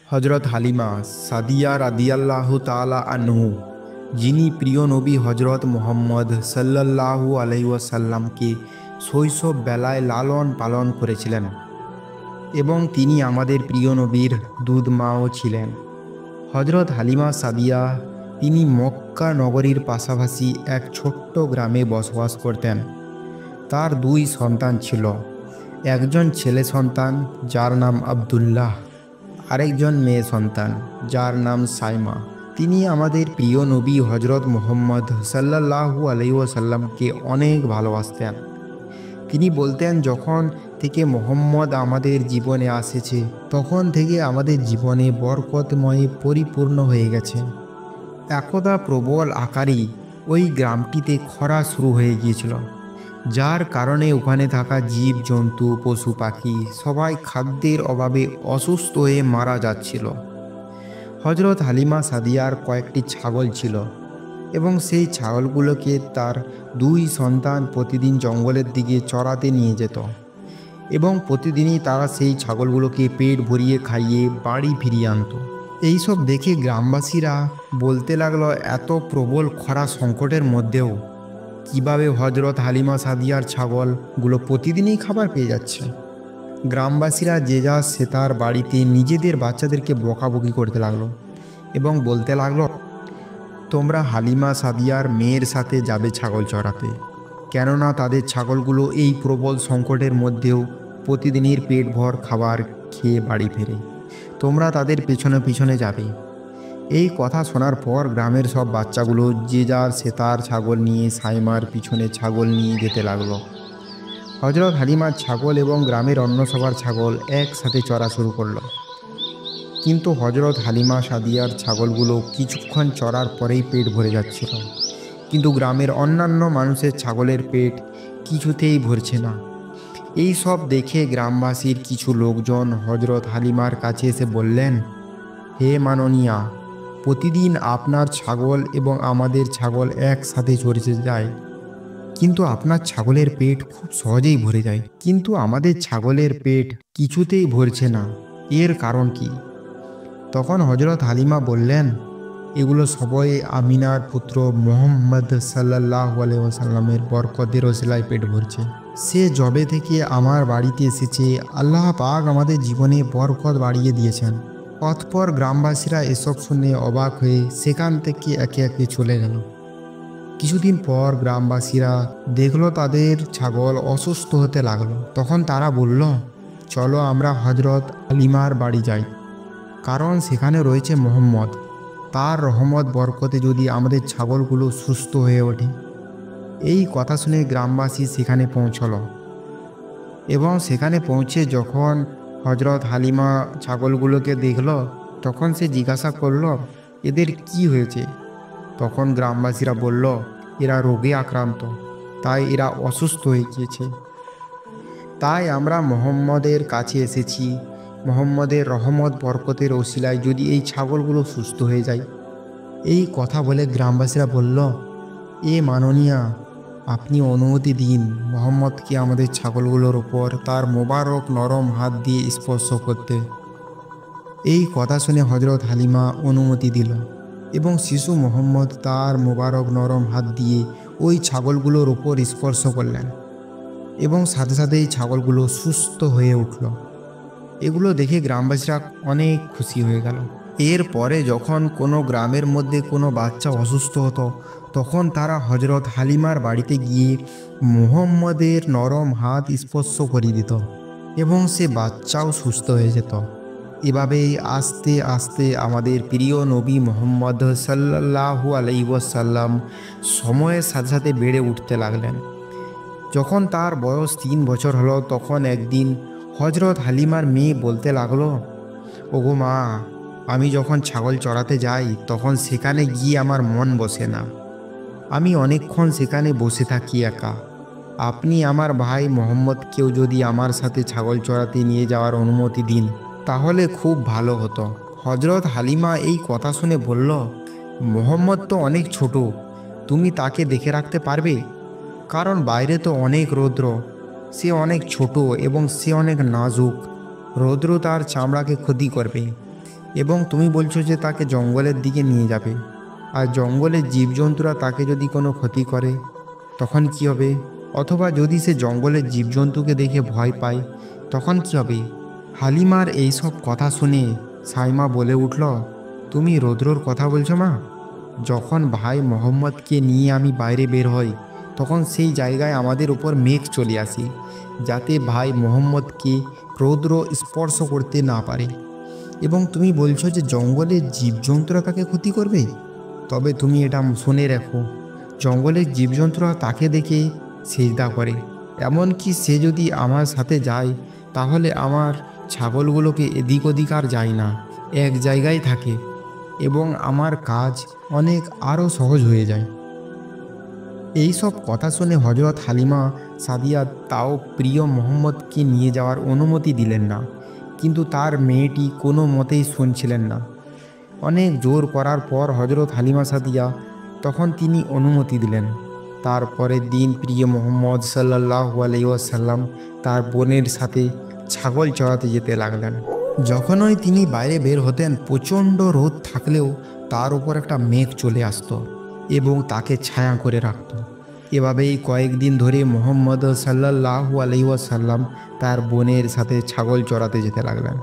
হজরত হালিমা সাদিয়া রাদিয়াল্লাহু তাআলা আনহু, যিনি প্রিয় নবী হজরত মুহাম্মদ সাল্লাল্লাহু আলাইহি ওয়াসাল্লামকে শৈশব বেলায় লালন পালন করেছিলেন এবং তিনি আমাদের প্রিয় নবীর দুধ মাও ছিলেন। হজরত হালিমা সাদিয়া তিনি মক্কা নগরীর পাশাপাশি এক ছোট্ট গ্রামে বসবাস করতেন। তার দুই সন্তান ছিল, একজন ছেলে সন্তান যার নাম আব্দুল্লাহ, আরেকজন মেয়ে সন্তান যার নাম সাইমা। তিনি আমাদের প্রিয় নবী হজরত মুহাম্মদ সাল্লাল্লাহু আলাইহি ওয়াসাল্লামকে অনেক ভালোবাসতেন। তিনি বলতেন, যখন থেকে মোহাম্মদ আমাদের জীবনে আসেছে তখন থেকে আমাদের জীবনে বরকতময় পরিপূর্ণ হয়ে গেছে। একদা প্রবল আকারে ওই গ্রামটিতে খরা শুরু হয়ে গিয়েছিল, যার কারণে ওখানে থাকা জীব জন্তু পশু পাখি সবাই খাদ্যের অভাবে অসুস্থ হয়ে মারা যাচ্ছিল। হজরত হালিমা সাদিয়ার কয়েকটি ছাগল ছিল এবং সেই ছাগলগুলোকে তার দুই সন্তান প্রতিদিন জঙ্গলের দিকে চড়াতে নিয়ে যেত এবং প্রতিদিনই তারা সেই ছাগলগুলোকে পেট ভরিয়ে খাইয়ে বাড়ি ফিরিয়ে আনত। এইসব দেখে গ্রামবাসীরা বলতে লাগলো, এত প্রবল খরা সংকটের মধ্যেও কিভাবে হজরত হালিমা সাদিয়ার ছাগলগুলো প্রতিদিনই খাবার পেয়ে যাচ্ছে। গ্রামবাসীরা যে যা সে তার বাড়িতে নিজেদের বাচ্চাদেরকে বকাবকি করতে লাগলো এবং বলতে লাগলো, তোমরা হালিমা সাদিয়ার মেয়ের সাথে যাবে ছাগল চড়াতে, কেননা তাদের ছাগলগুলো এই প্রবল সংকটের মধ্যেও প্রতিদিনের পেট ভর খাবার খেয়ে বাড়ি ফেরে, তোমরা তাদের পেছনে পেছনে যাবে। এই কথা শোনার পর গ্রামের সব বাচ্চাগুলো যে যার সে তার ছাগল নিয়ে সাইমার পিছনে ছাগল নিয়ে যেতে লাগলো। হজরত হালিমার ছাগল এবং গ্রামের অন্য সবার ছাগল একসাথে চড়া শুরু করলো, কিন্তু হজরত হালিমা সাদিয়ার ছাগলগুলো কিছুক্ষণ চড়ার পরেই পেট ভরে যাচ্ছিল, কিন্তু গ্রামের অন্যান্য মানুষের ছাগলের পেট কিছুতেই ভরছে না। এই সব দেখে গ্রামবাসীর কিছু লোকজন হজরত হালিমার কাছে এসে বললেন, হে মাননীয়া, প্রতিদিন আপনার ছাগল এবং আমাদের ছাগল একসাথে চড়তে যায়, কিন্তু আপনার ছাগলের পেট খুব সহজেই ভরে যায়, কিন্তু আমাদের ছাগলের পেট কিছুতেই ভরছে না, এর কারণ কি? তখন হজরত হালিমা বললেন, এগুলো সবই আমিনার পুত্র মুহাম্মদ সাল্লাল্লাহু আলাইহি ওয়াসাল্লামের বরকতের ওসিলায় পেট ভরছে। সে যবে থেকে আমার বাড়িতে এসেছে আল্লাহ পাক আমাদের জীবনে বরকত বাড়িয়ে দিয়েছেন। অতঃপর গ্রামবাসীরা এসব শুনে অবাক হয়ে সেখান থেকে একে একে চলে গেল। কিছুদিন পর গ্রামবাসীরা দেখলো তাদের ছাগল অসুস্থ হতে লাগলো। তখন তারা বলল, চলো আমরা হজরত হালিমার বাড়ি যাই, কারণ সেখানে রয়েছে মোহাম্মদ, তার রহমত বরকতে যদি আমাদের ছাগলগুলো সুস্থ হয়ে ওঠে। এই কথা শুনে গ্রামবাসী সেখানে পৌঁছলো এবং সেখানে পৌঁছে যখন হজরত হালিমা ছাগলগুলোকে দেখলো তখন সে জিজ্ঞাসা করলো, এদের কি হয়েছে? তখন গ্রামবাসীরা বলল, এরা রোগে আক্রান্ত, তাই এরা অসুস্থ হয়ে গিয়েছে, তাই আমরা মোহাম্মদের কাছে এসেছি। মোহাম্মদের রহমত বরকতের ওসিলায় যদি এই ছাগলগুলো সুস্থ হয়ে যায়। এই কথা বলে গ্রামবাসীরা বলল, এ মাননীয়া, আপনি অনুমতি দিন মোহাম্মদকে আমাদের ছাগলগুলোর ওপর তার মোবারক নরম হাত দিয়ে স্পর্শ করতে। এই কথা শুনে হজরত হালিমা অনুমতি দিল এবং শিশু মোহাম্মদ তার মোবারক নরম হাত দিয়ে ওই ছাগলগুলোর ওপর স্পর্শ করলেন এবং সাথে সাথেই ছাগলগুলো সুস্থ হয়ে উঠল। এগুলো দেখে গ্রামবাসীরা অনেক খুশি হয়ে গেল। এরপরে যখন কোনো গ্রামের মধ্যে কোনো বাচ্চা অসুস্থ হতো তখন তারা হজরত হালিমার বাড়িতে গিয়ে মুহাম্মদের নরম হাত স্পর্শ করে দিত এবং সে বাচ্চাও সুস্থ হয়ে যেত। এভাবেই আস্তে আস্তে আমাদের প্রিয় নবী মুহাম্মদ সাল্লাল্লাহু আলাইহি ওয়াসাল্লাম সময়ের সাথে সাথে বেড়ে উঠতে লাগলেন। যখন তার বয়স 3 বছর হলো তখন একদিন হজরত হালিমার মেয়ে বলতে লাগলো, ওগো মা, আমি যখন ছাগল চড়াতে যাই তখন সেখানে গিয়ে আমার মন বসে না, আমি অনেকক্ষণ সেখানে বসে থাকি একা। আপনি আমার ভাই মোহাম্মদকেও যদি আমার সাথে ছাগল চড়াতে নিয়ে যাওয়ার অনুমতি দিন তাহলে খুব ভালো হতো। হজরত হালিমা এই কথা শুনে বলল, মোহাম্মদ তো অনেক ছোট, তুমি তাকে দেখে রাখতে পারবে? কারণ বাইরে তো অনেক রৌদ্র, সে অনেক ছোট এবং সে অনেক নাজুক, রৌদ্র তার চামড়াকে ক্ষতি করবে। এবং তুমি বলছো যে তাকে জঙ্গলের দিকে নিয়ে যাবে, আর জঙ্গলের জীবজন্তুরা তাকে যদি কোনো ক্ষতি করে তখন কি হবে? অথবা যদি সে জঙ্গলের জীবজন্তুকে দেখে ভয় পায় তখন কি হবে? হালিমার এইসব কথা শুনে সাইমা বলে উঠল, তুমি রৌদ্রর কথা বলছো মা? যখন ভাই মোহাম্মদকে নিয়ে আমি বাইরে বের হই তখন সেই জায়গায় আমাদের উপর মেঘ চলে আসে, যাতে ভাই মোহাম্মদকে রৌদ্র স্পর্শ করতে না পারে। এবং তুমি বলছো যে জঙ্গলের জীবজন্তুরা তাকে ক্ষতি করবে? তবে তুমি এটা শুনে রাখো, জঙ্গলের জীবজন্তুরা তাকে দেখে সেজদা করে। এমনকি সে যদি আমার সাথে যায় তাহলে আমার ছাগলগুলোকে এদিক ওদিক আর যায় না, এক জায়গায় থাকে, এবং আমার কাজ অনেক আরও সহজ হয়ে যায়। এই সব কথা শুনে হজরত হালিমা সাদিয়া তাও প্রিয় মোহাম্মদকে নিয়ে যাওয়ার অনুমতি দিলেন না, কিন্তু তার মেয়েটি কোনো মতেই শুনছিলেন না। অনেক জোর করার পর হজরত হালিমা সাদিয়া তখন তিনি অনুমতি দিলেন। তারপরের দিন প্রিয় মোহাম্মদ সাল্লাল্লাহু আলাইহি ওয়াসাল্লাম তার বোনের সাথে ছাগল চড়াতে যেতে লাগলেন। যখনই তিনি বাইরে বের হতেন প্রচণ্ড রোদ থাকলেও তার উপর একটা মেঘ চলে আসতো এবং তাকে ছায়া করে রাখত। এভাবেই কয়েকদিন ধরে মোহাম্মদ সাল্লাল্লাহু আলাইহি ওয়াসাল্লাম তার বোনের সাথে ছাগল চড়াতে যেতে লাগলেন।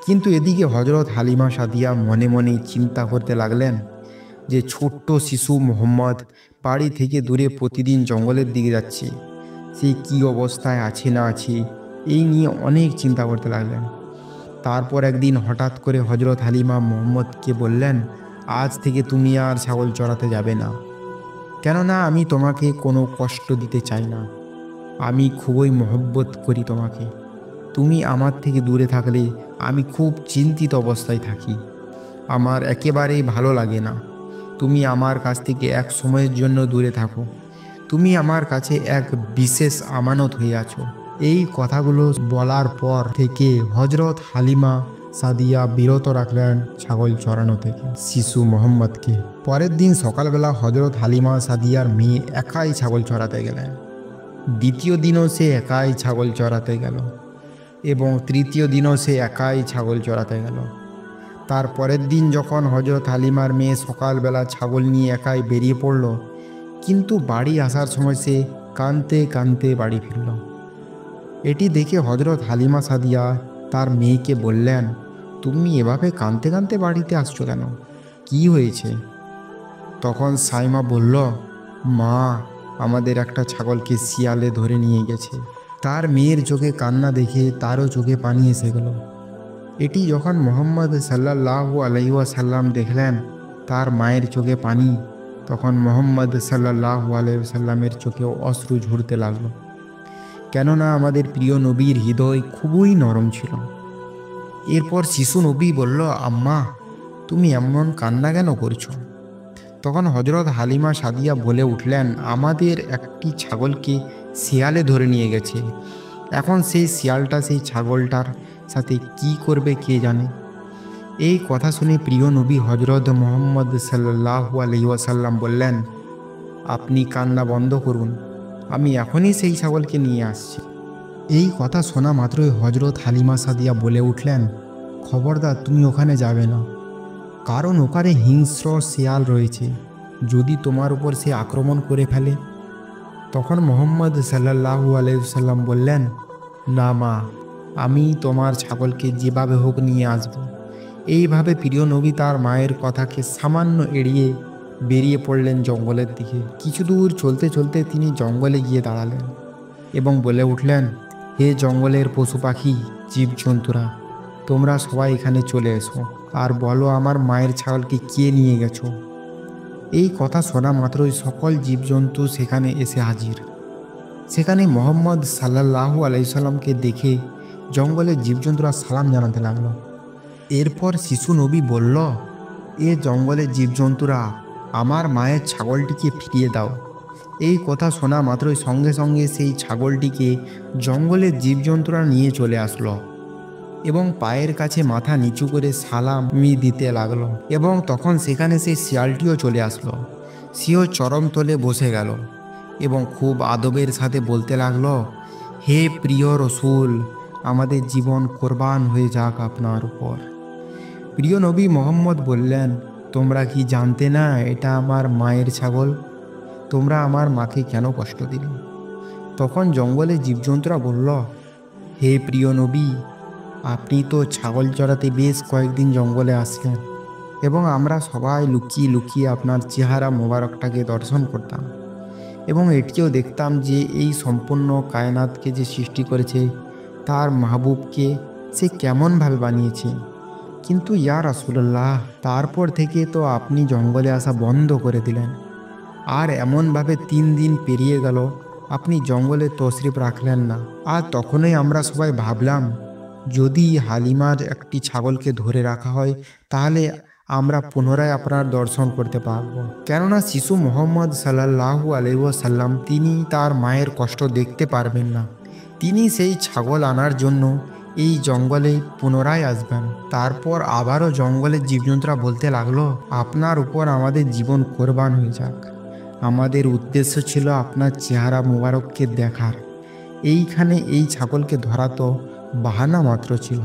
কিন্তু এদিকে হজরত হালিমা সাদিয়া মনে মনে চিন্তা করতে লাগলেন যে ছোট্ট শিশু মোহাম্মদ বাড়ি থেকে দূরে প্রতিদিন জঙ্গলের দিকে যাচ্ছে, সে কী অবস্থায় আছে না আছে এই নিয়ে অনেক চিন্তা করতে লাগলেন। তারপর একদিন হঠাৎ করে হজরত হালিমা মোহাম্মদকে বললেন, আজ থেকে তুমি আর ছাগল চড়াতে যাবে না, কেননা আমি তোমাকে কোনো কষ্ট দিতে চাই না। আমি খুবই মহব্বত করি তোমাকে। তুমি আমার থেকে দূরে থাকলে আমি খুব চিন্তিত অবস্থায় থাকি, আমার একেবারেই ভালো লাগে না। তুমি আমার কাছ থেকে এক সময়ের জন্য দূরে থাকো, তুমি আমার কাছে এক বিশেষ আমানত হয়ে আছো। এই কথাগুলো বলার পর থেকে হজরত হালিমা সাদিয়া বিরত রাখলেন ছাগল চড়ানো থেকে শিশু মোহাম্মদকে। পরের দিন সকালবেলা হজরত হালিমা সাদিয়ার মেয়ে একাই ছাগল চড়াতে গেলেন। দ্বিতীয় দিনও সে একাই ছাগল চড়াতে গেল এবং তৃতীয় দিনও সে একাই ছাগল চড়াতে গেল। তারপরের দিন যখন হজরত হালিমার মেয়ে সকালবেলা ছাগল নিয়ে একাই বেরিয়ে পড়ল, কিন্তু বাড়ি আসার সময় সে কাঁদতে কাঁদতে বাড়ি ফিরল। এটি দেখে হজরত হালিমা সাদিয়া তার মেয়েকে বললেন, তুমি এভাবে কাঁদতে কাঁদতে বাড়িতে আসছো কেন? কি হয়েছে? তখন সাইমা বলল, মা, আমাদের একটা ছাগলকে শিয়ালে ধরে নিয়ে গেছে। তার মেয়ের চোখে কান্না দেখে তারও চোখে পানি এসে গেল। এটি যখন মোহাম্মদ সাল্লাল্লাহু আলাইহি ওয়াসাল্লাম দেখলেন তার মায়ের চোখে পানি, তখন মোহাম্মদ সাল্লাল্লাহু আলাইহি ওয়াসাল্লামের চোখেও অশ্রু ঝরতে লাগলো, কেননা আমাদের প্রিয় নবীর হৃদয় খুবই নরম ছিল। এরপর শিশু নবী বলল, আম্মা, তুমি এমন কান্না কেন করছো? তখন হজরত হালিমা সাদিয়া বলে উঠলেন, আমাদের একটি ছাগলকে শিয়ালে ধরে নিয়ে গেছে। এখন সেই শিয়ালটা সেই ছাগলটার সাথে কি করবে কে জানে। এই কথা শুনে প্রিয় নবী হজরত মোহাম্মদ সাল্লাল্লাহু আলাইহি ওয়াসাল্লাম বললেন, আপনি কান্না বন্ধ করুন, আমি এখনই সেই ছাগলকে নিয়ে আসছি। এই কথা শোনা মাত্রই হজরত হালিমা সাদিয়া বলে উঠলেন, খবরদার তুমি ওখানে যাবে না, কারণ ওখানে হিংস্র শিয়াল রয়েছে, যদি তোমার উপর সে আক্রমণ করে ফেলে। তখন মোহাম্মদ সাল্লাল্লাহু আলাইহি ওয়াসাল্লাম বললেন, না মা, আমি তোমার ছাগলকে যেভাবে হোক নিয়ে আসব। এইভাবে প্রিয় নবী তার মায়ের কথাকে সামান্য এড়িয়ে বেরিয়ে পড়লেন জঙ্গলের দিকে। কিছু দূর চলতে চলতে তিনি জঙ্গলে গিয়ে দাঁড়ালেন এবং বলে উঠলেন, হে জঙ্গলের পশু পাখি, জীবজন্তুরা, তোমরা সবাই এখানে চলে এসো আর বলো আমার মায়ের ছাগলকে কে নিয়ে গেছো। এই কথা শোনা মাত্রই সকল জীবজন্তু সেখানে এসে হাজির। সেখানে মোহাম্মদ সাল্লাল্লাহু আলাইহি সাল্লামকে দেখে জঙ্গলের জীবজন্তুরা সালাম জানাতে লাগলো। এরপর শিশু নবী বলল, এ জঙ্গলের জীবজন্তুরা, আমার মায়ের ছাগলটিকে ফিরিয়ে দাও। এই কথা শোনা মাত্রই সঙ্গে সঙ্গে সেই ছাগলটিকে জঙ্গলের জীবজন্তুরা নিয়ে চলে আসলো এবং পায়ের কাছে মাথা নিচু করে সালামি দিতে লাগলো। এবং তখন সেখানে সেই শিয়ালটিও চলে আসলো। সেও চরম তলে বসে গেল এবং খুব আদবের সাথে বলতে লাগলো, হে প্রিয় রসুল, আমাদের জীবন কোরবান হয়ে যাক আপনার উপর। প্রিয় নবী মোহাম্মদ বললেন, তোমরা কি জানতে না এটা আমার মায়ের ছাগল? তোমরা আমার মাকে কেন কষ্ট দিলে? তখন জঙ্গলে জীবজন্তুরা বলল, হে প্রিয় নবী, আপনি তো ছাগল চড়াতে বেশ কয়েকদিন জঙ্গলে আসলেন এবং আমরা সবাই লুকিয়ে লুকিয়ে আপনার চেহারা মোবারকটাকে দর্শন করতাম এবং এটিও দেখতাম যে এই সম্পূর্ণ কায়নাতকে যে সৃষ্টি করেছে তার মাহবুবকে সে কেমনভাবে বানিয়েছে। কিন্তু ইয়া রাসূলুল্লাহ, তারপর থেকে তো আপনি জঙ্গলে আসা বন্ধ করে দিলেন, আর এমনভাবে 3 দিন পেরিয়ে গেল আপনি জঙ্গলে তশরিফ রাখলেন না। আর তখনই আমরা সবাই ভাবলাম, যদি হালিমার একটি ছাগলকে ধরে রাখা হয় তাহলে আমরা পুনরায় আপনার দর্শন করতে পারব। কেননা শিশু মোহাম্মদ সাল্লাল্লাহু আলাইহি ওয়াসাল্লাম তিনি তার মায়ের কষ্ট দেখতে পারবেন না। তিনি সেই ছাগল আনার জন্য এই জঙ্গলে পুনরায় আসবেন। তারপর আবারও জঙ্গলের জীবজন্তুরা বলতে লাগলো, আপনার উপর আমাদের জীবন কোরবান হয়ে যাক। আমাদের উদ্দেশ্য ছিল আপনার চেহারা মোবারককে দেখার। এইখানে এই ছাগলকে ধরা তো বাহানা মাত্র ছিল।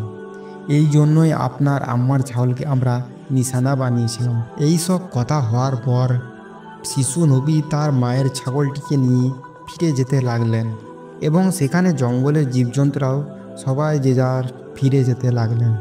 এই জন্যই আপনার আম্মার ছাগলকে আমরা নিশানা বানিয়েছিলাম। এই সব কথা হওয়ার পর শিশু নবী তার মায়ের ছাগলটিকে নিয়ে ফিরে যেতে লাগলেন এবং সেখানে জঙ্গলের জীবজন্তুরাও সবাই যে যার ফিরে যেতে লাগলেন।